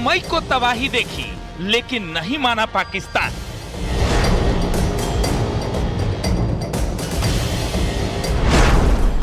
मई को तबाही देखी, लेकिन नहीं माना पाकिस्तान।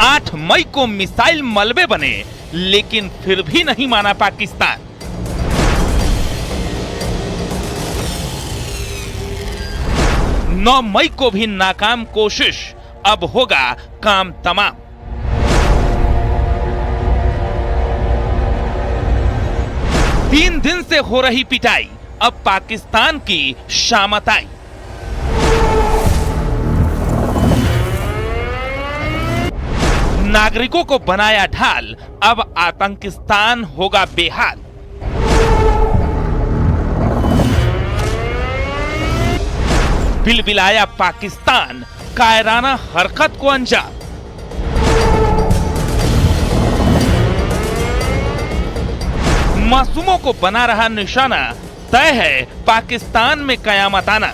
आठ मई को मिसाइल मलबे बने, लेकिन फिर भी नहीं माना पाकिस्तान। 9 मई को भी नाकाम कोशिश, अब होगा काम तमाम। तीन दिन से हो रही पिटाई, अब पाकिस्तान की शामत आई। नागरिकों को बनाया ढाल, अब आतंकिस्तान होगा बेहाल। बिलबिलाया पाकिस्तान, कायराना हरकत को अंजाम। मासूमों को बना रहा निशाना, तय है पाकिस्तान में कयामत आना।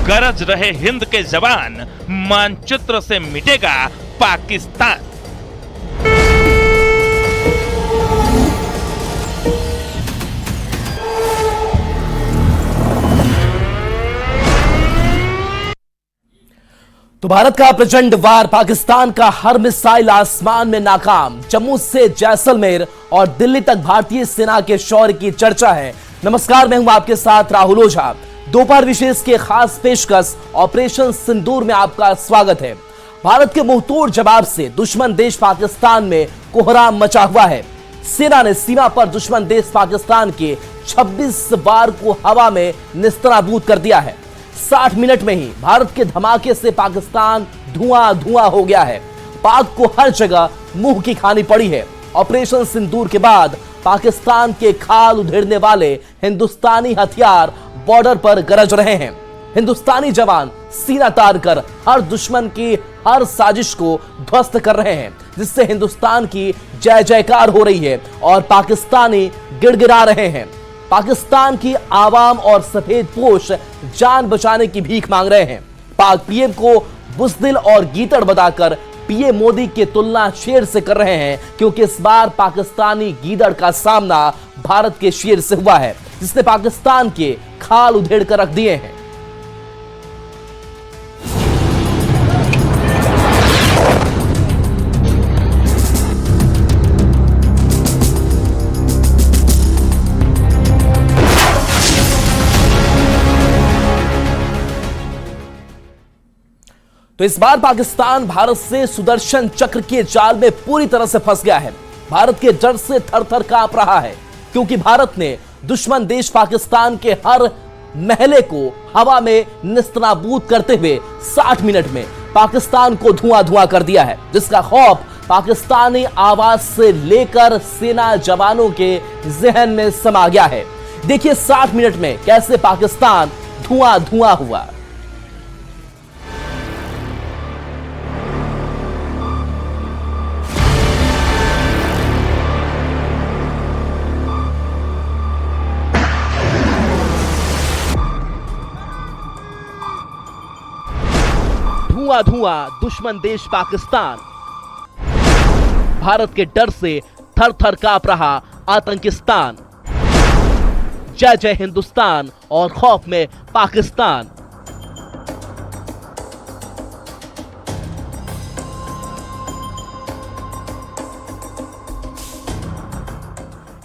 गरज रहे हिंद के जवान, मानचित्र से मिटेगा पाकिस्तान। तो भारत का प्रचंड वार, पाकिस्तान का हर मिसाइल आसमान में नाकाम। जम्मू से जैसलमेर और दिल्ली तक भारतीय सेना के शौर्य की चर्चा है। नमस्कार, मैं हूं आपके साथ राहुल ओझा। दोपहर विशेष के खास पेशकश ऑपरेशन सिंदूर में आपका स्वागत है। भारत के मुंहतोड़ जवाब से दुश्मन देश पाकिस्तान में कोहराम मचा हुआ है। सेना ने सीमा पर दुश्मन देश पाकिस्तान के 26 बार को हवा में निस्तनाबूद कर दिया है। 60 मिनट में ही भारत के धमाके से पाकिस्तान धुआं धुआं हो गया है। पाक को हर जगह मुंह की खानी पड़ी है। ऑपरेशन सिंदूर के बाद पाकिस्तान के खाल उधेड़ने वाले हिंदुस्तानी हथियार बॉर्डर पर गरज रहे हैं। हिंदुस्तानी जवान सीना तार कर हर दुश्मन की हर साजिश को ध्वस्त कर रहे हैं, जिससे हिंदुस्तान की जय जयकार हो रही है और पाकिस्तानी गिड़गिड़ा रहे हैं। पाकिस्तान की आवाम और सफेद पोश जान बचाने की भीख मांग रहे हैं। पाक पीएम को बुज़दिल और गीदड़ बताकर पीएम मोदी की तुलना शेर से कर रहे हैं, क्योंकि इस बार पाकिस्तानी गीदड़ का सामना भारत के शेर से हुआ है, जिसने पाकिस्तान के खाल उधेड़ कर रख दिए हैं। तो इस बार पाकिस्तान भारत से सुदर्शन चक्र के जाल में पूरी तरह से फंस गया है। भारत के डर से थर-थर कांप रहा है, क्योंकि भारत ने दुश्मन देश पाकिस्तान के हर महले को हवा में निस्तनाबूद करते हुए 60 मिनट में पाकिस्तान को धुआं धुआं कर दिया है, जिसका खौफ पाकिस्तानी आवाज से लेकर सेना जवानों के जहन में समा गया है। देखिए 60 मिनट में कैसे पाकिस्तान धुआं धुआं हुआ। धुआं धुआं दुश्मन देश पाकिस्तान, भारत के डर से थर थर कांप रहा आतंकिस्तान। जय जय हिंदुस्तान और खौफ में पाकिस्तान।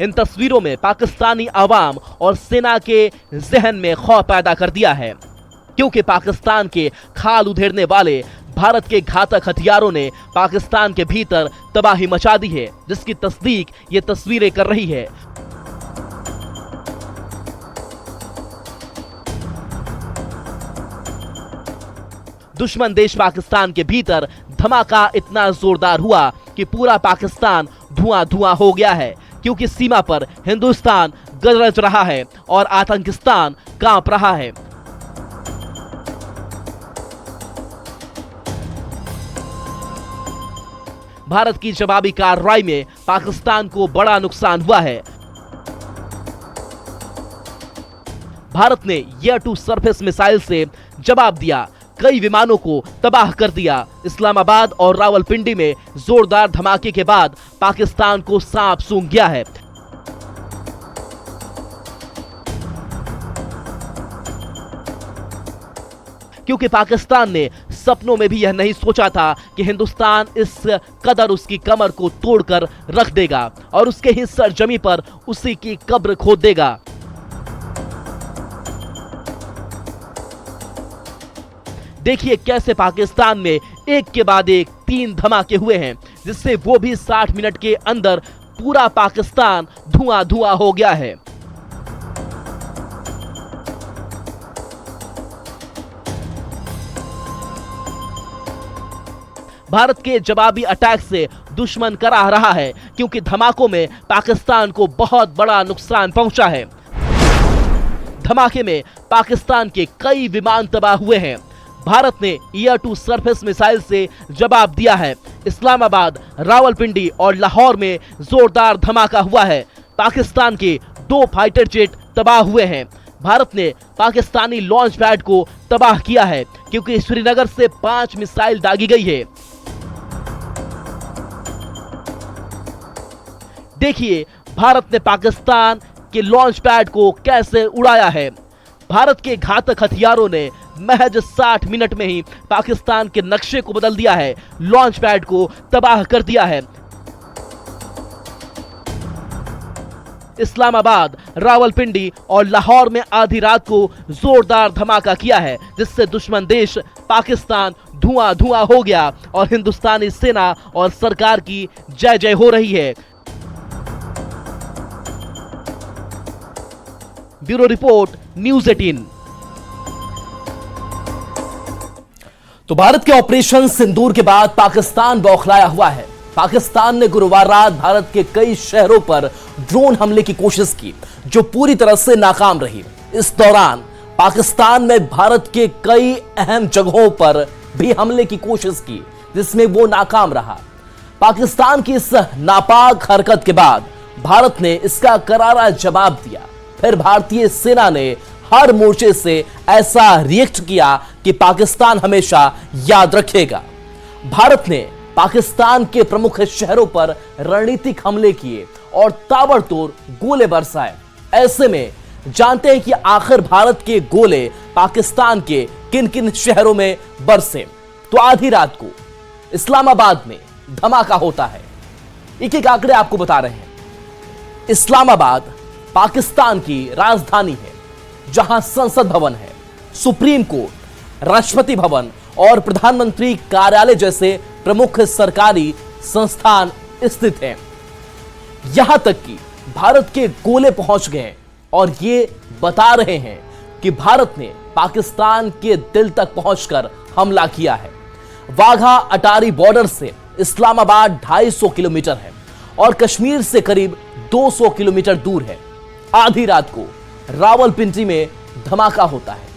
इन तस्वीरों में पाकिस्तानी आवाम और सेना के जहन में खौफ पैदा कर दिया है, क्योंकि पाकिस्तान के खाल उधेड़ने वाले भारत के घातक हथियारों ने पाकिस्तान के भीतर तबाही मचा दी है, जिसकी तस्दीक ये तस्वीरें कर रही है। दुश्मन देश पाकिस्तान के भीतर धमाका इतना जोरदार हुआ कि पूरा पाकिस्तान धुआं धुआं हो गया है, क्योंकि सीमा पर हिंदुस्तान गरज रहा है और आतंकिस्तान कांप रहा है। भारत की जवाबी कार्रवाई में पाकिस्तान को बड़ा नुकसान हुआ है। भारत ने एयर टू सरफेस मिसाइल से जवाब दिया। कई विमानों को तबाह कर दिया। इस्लामाबाद और रावलपिंडी में जोरदार धमाके के बाद पाकिस्तान को सांप सूंघ गया है। क्योंकि पाकिस्तान ने सपनों में भी यह नहीं सोचा था कि हिंदुस्तान इस कदर उसकी कमर को तोड़कर रख देगा और उसके ही सरजमी पर उसी की कब्र खोद देगा। देखिए कैसे पाकिस्तान में एक के बाद एक 3 धमाके हुए हैं, जिससे वो भी 60 मिनट के अंदर पूरा पाकिस्तान धुआं धुआं हो गया है। भारत के जवाबी अटैक से दुश्मन कराह रहा है, क्योंकि धमाकों में पाकिस्तान को बहुत बड़ा नुकसान पहुंचा है। धमाके में पाकिस्तान के कई विमान तबाह हुए हैं। भारत ने एयर टू सरफेस मिसाइल से जवाब दिया है। इस्लामाबाद, रावलपिंडी और लाहौर में जोरदार धमाका हुआ है। पाकिस्तान के 2 फाइटर जेट तबाह हुए हैं। भारत ने पाकिस्तानी लॉन्च पैड को तबाह किया है, क्योंकि श्रीनगर से 5 मिसाइल दागी गई है। देखिए भारत ने पाकिस्तान के लॉन्च पैड को कैसे उड़ाया है। भारत के घातक हथियारों ने महज 60 मिनट में ही पाकिस्तान के नक्शे को बदल दिया है, लॉन्च पैड को तबाह कर दिया है। इस्लामाबाद, रावलपिंडी और लाहौर में आधी रात को जोरदार धमाका किया है, जिससे दुश्मन देश पाकिस्तान धुआं धुआं हो गया और हिंदुस्तानी सेना और सरकार की जय जय हो रही है। Bureau report, news 18। तो भारत के ऑपरेशन सिंदूर के बाद पाकिस्तान बौखलाया हुआ है। पाकिस्तान ने गुरुवार रात भारत के कई शहरों पर ड्रोन हमले की कोशिश की, जो पूरी तरह से नाकाम रही। इस दौरान पाकिस्तान में भारत के कई अहम जगहों पर भी हमले की कोशिश की, जिसमें वो नाकाम रहा। पाकिस्तान की इस नापाक हरकत के बाद भारत ने इसका करारा जवाब दिया। फिर भारतीय सेना ने हर मोर्चे से ऐसा रिएक्ट किया कि पाकिस्तान हमेशा याद रखेगा। भारत ने पाकिस्तान के प्रमुख शहरों पर रणनीतिक हमले किए और ताबड़तोड़ गोले बरसाए। ऐसे में जानते हैं कि आखिर भारत के गोले पाकिस्तान के किन किन शहरों में बरसे। तो आधी रात को इस्लामाबाद में धमाका होता है। एक एक आंकड़े आपको बता रहे हैं। इस्लामाबाद पाकिस्तान की राजधानी है, जहां संसद भवन है, सुप्रीम कोर्ट, राष्ट्रपति भवन और प्रधानमंत्री कार्यालय जैसे प्रमुख सरकारी संस्थान स्थित हैं। यहां तक कि भारत के गोले पहुंच गए और ये बता रहे हैं कि भारत ने पाकिस्तान के दिल तक पहुंचकर हमला किया है। वाघा अटारी बॉर्डर से इस्लामाबाद 250 किलोमीटर है और कश्मीर से करीब 200 किलोमीटर दूर है। आधी रात को रावलपिंडी में धमाका होता है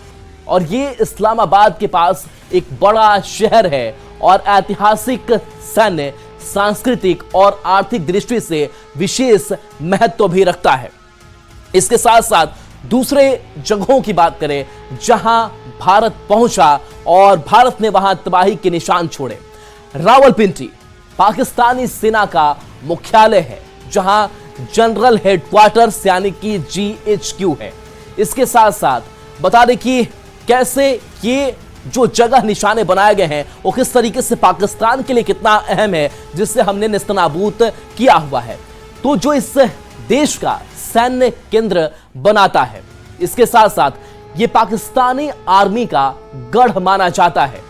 और ये इस्लामाबाद के पास एक बड़ा शहर है और ऐतिहासिक, सैन्य, सांस्कृतिक और आर्थिक दृष्टि से विशेष महत्व भी रखता है। इसके साथ साथ दूसरे जगहों की बात करें जहां भारत पहुंचा और भारत ने वहां तबाही के निशान छोड़े। रावलपिंडी पाकिस्तानी सेना का मुख्यालय है, जहां जनरल हेडक्वार्टर्स यानी कि GHQ है। इसके साथ साथ बता दें कि कैसे ये जो जगह निशाने बनाए गए हैं वो किस तरीके से पाकिस्तान के लिए कितना अहम है, जिससे हमने नेस्तनाबूद किया हुआ है। तो जो इस देश का सैन्य केंद्र बनाता है, इसके साथ साथ ये पाकिस्तानी आर्मी का गढ़ माना जाता है।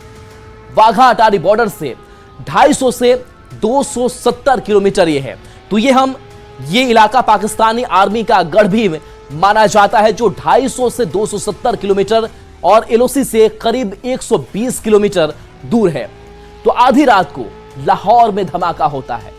वाघा अटारी बॉर्डर से 250 से 270 किलोमीटर ये है। तो ये इलाका पाकिस्तानी आर्मी का गढ़ भी माना जाता है, जो 250 से 270 किलोमीटर और LOC से करीब 120 किलोमीटर दूर है। तो आधी रात को लाहौर में धमाका होता है।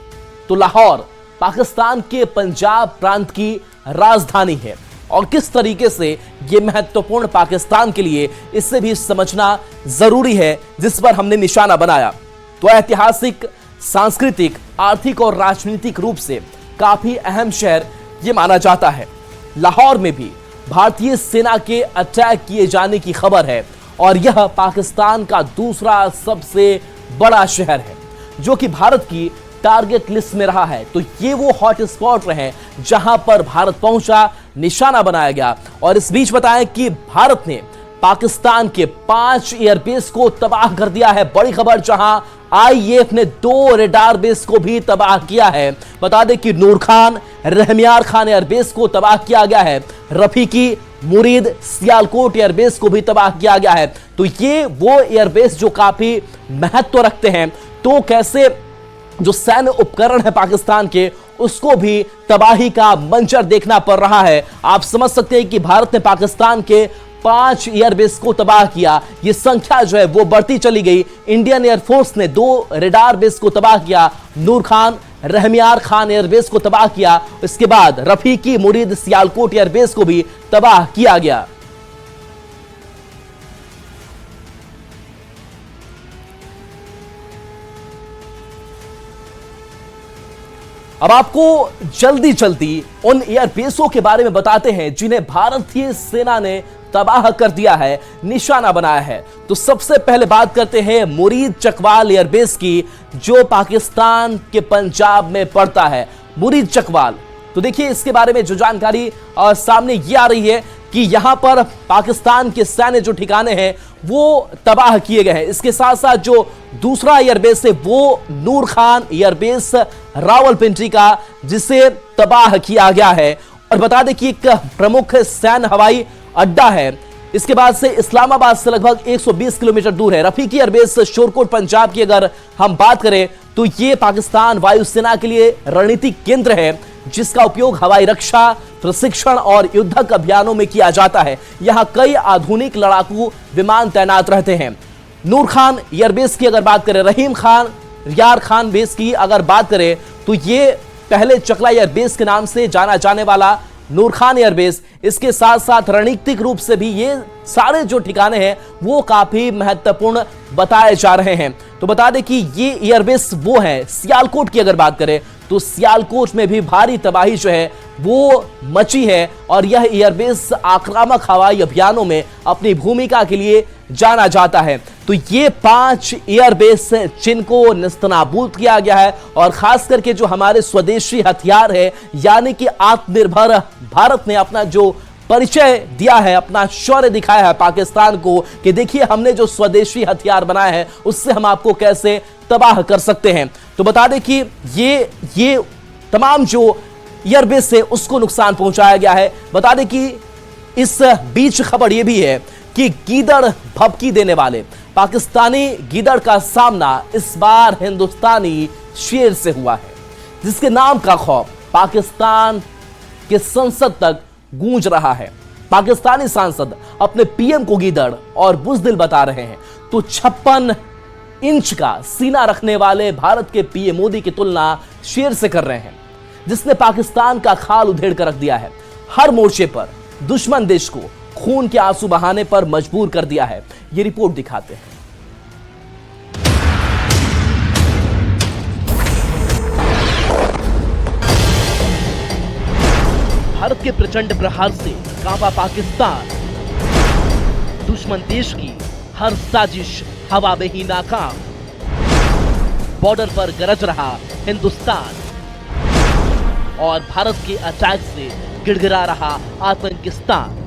तो लाहौर पाकिस्तान के पंजाब प्रांत की राजधानी है और किस तरीके से यह महत्वपूर्ण पाकिस्तान के लिए, इससे भी समझना जरूरी है, जिस पर हमने निशाना बनाया। तो ऐतिहासिक, सांस्कृतिक, आर्थिक और राजनीतिक रूप से काफी अहम शहर यह माना जाता है। लाहौर में भी भारतीय सेना के अटैक किए जाने की खबर है और यह पाकिस्तान का दूसरा सबसे बड़ा शहर है जो कि भारत की टारगेट लिस्ट में रहा है। तो ये वो हॉट स्पॉट रहे जहां पर भारत पहुंचा, निशाना बनाया गया। और इस बीच बताएं कि भारत ने पाकिस्तान के 5 एयरबेस को तबाह कर दिया है। बड़ी खबर, जहां आईएएफ ने 2 रेडार बेस को भी तबाह किया है। बता दें कि नूर खान, रहमियार खान एयरबेस को तबाह किया गया है। रफीकी, मुरीद, सियालकोट एयरबेस को भी तबाह किया गया है। तो ये वो एयरबेस जो काफी महत्व रखते हैं। तो कैसे जो सैन्य उपकरण है पाकिस्तान के, उसको भी तबाही का मंजर देखना पड़ रहा है। आप समझ सकते हैं कि भारत ने पाकिस्तान के 5 एयरबेस को तबाह किया। ये संख्या जो है वो बढ़ती चली गई। इंडियन एयरफोर्स ने 2 रेडार बेस को तबाह किया। नूर खान, रहमियार खान एयरबेस को तबाह किया। इसके बाद रफीकी, मुरीद, सियालकोट एयरबेस को भी तबाह किया गया। अब आपको जल्दी जल्दी उन एयरबेसों के बारे में बताते हैं जिन्हें भारतीय सेना ने तबाह कर दिया है, निशाना बनाया है। तो सबसे पहले बात करते हैं मुरीद चकवाल एयरबेस की, जो पाकिस्तान के पंजाब में पड़ता है। मुरीद चकवाल, तो देखिए इसके बारे में जो जानकारी सामने ये आ रही है कि यहां पर पाकिस्तान के सैन्य जो ठिकाने हैं वो तबाह किए गए हैं। इसके साथ साथ जो दूसरा एयरबेस है वो नूर खान एयरबेस रावलपिंडी का, जिसे तबाह किया गया है। और बता दें कि एक प्रमुख सैन्य हवाई अड्डा है। इसके बाद से इस्लामाबाद से लगभग 120 किलोमीटर दूर है। रफीकी एयरबेस शोरकोट पंजाब की अगर हम बात करें तो ये पाकिस्तान वायुसेना के लिए रणनीतिक केंद्र है, जिसका उपयोग हवाई रक्षा, प्रशिक्षण और युद्धक अभियानों में किया जाता है। यहां कई आधुनिक लड़ाकू विमान तैनात रहते हैं। नूर खान एयरबेस की अगर बात करें, रहीम खान, रियार खान बेस की अगर बात करें तो ये पहले चकला एयरबेस के नाम से जाना जाने वाला नूर खान एयरबेस। इसके साथ साथ रणनीतिक रूप से भी ये सारे जो ठिकाने हैं वो काफी महत्वपूर्ण बताए जा रहे हैं। तो बता दें कि ये एयरबेस वो है। सियालकोट की अगर बात करें तो सियालकोट में भी भारी तबाही जो है वो मची है। और यह एयरबेस आक्रामक हवाई अभियानों में अपनी भूमिका के लिए जाना जाता है। तो ये 5 एयरबेस जिनको निस्तनाबूद किया गया है। और खास करके जो हमारे स्वदेशी हथियार है, यानी कि आत्मनिर्भर भारत ने अपना जो परिचय दिया है, अपना शौर्य दिखाया है पाकिस्तान को कि देखिए हमने जो स्वदेशी हथियार बनाए हैं उससे हम आपको कैसे तबाह कर सकते हैं। तो बता दें कि ये तमाम जो एयरबेस है उसको नुकसान पहुंचाया गया है। बता दें कि इस बीच खबर यह भी है कि गीदड़ भभकी देने वाले पाकिस्तानी गीदड़ का सामना इस बार हिंदुस्तानी शेर से हुआ है, जिसके नाम का खौफ पाकिस्तान के संसद तक गूंज रहा है। पाकिस्तानी सांसद अपने पीएम को गीदड़ और बुज़दिल बता रहे हैं। तो 56 इंच का सीना रखने वाले भारत के पीएम मोदी की तुलना शेर से कर रहे हैं, जिसने पाकिस्तान का खाल उधेड़ कर रख दिया है। हर मोर्चे पर दुश्मन देश को खून के आंसू बहाने पर मजबूर कर दिया है। ये रिपोर्ट दिखाते हैं। भारत के प्रचंड प्रहार से कांपा पाकिस्तान, दुश्मन देश की हर साजिश हवा में ही नाकाम। बॉर्डर पर गरज रहा हिंदुस्तान और भारत के अटैक से गिड़गिड़ा रहा आतंकिस्तान।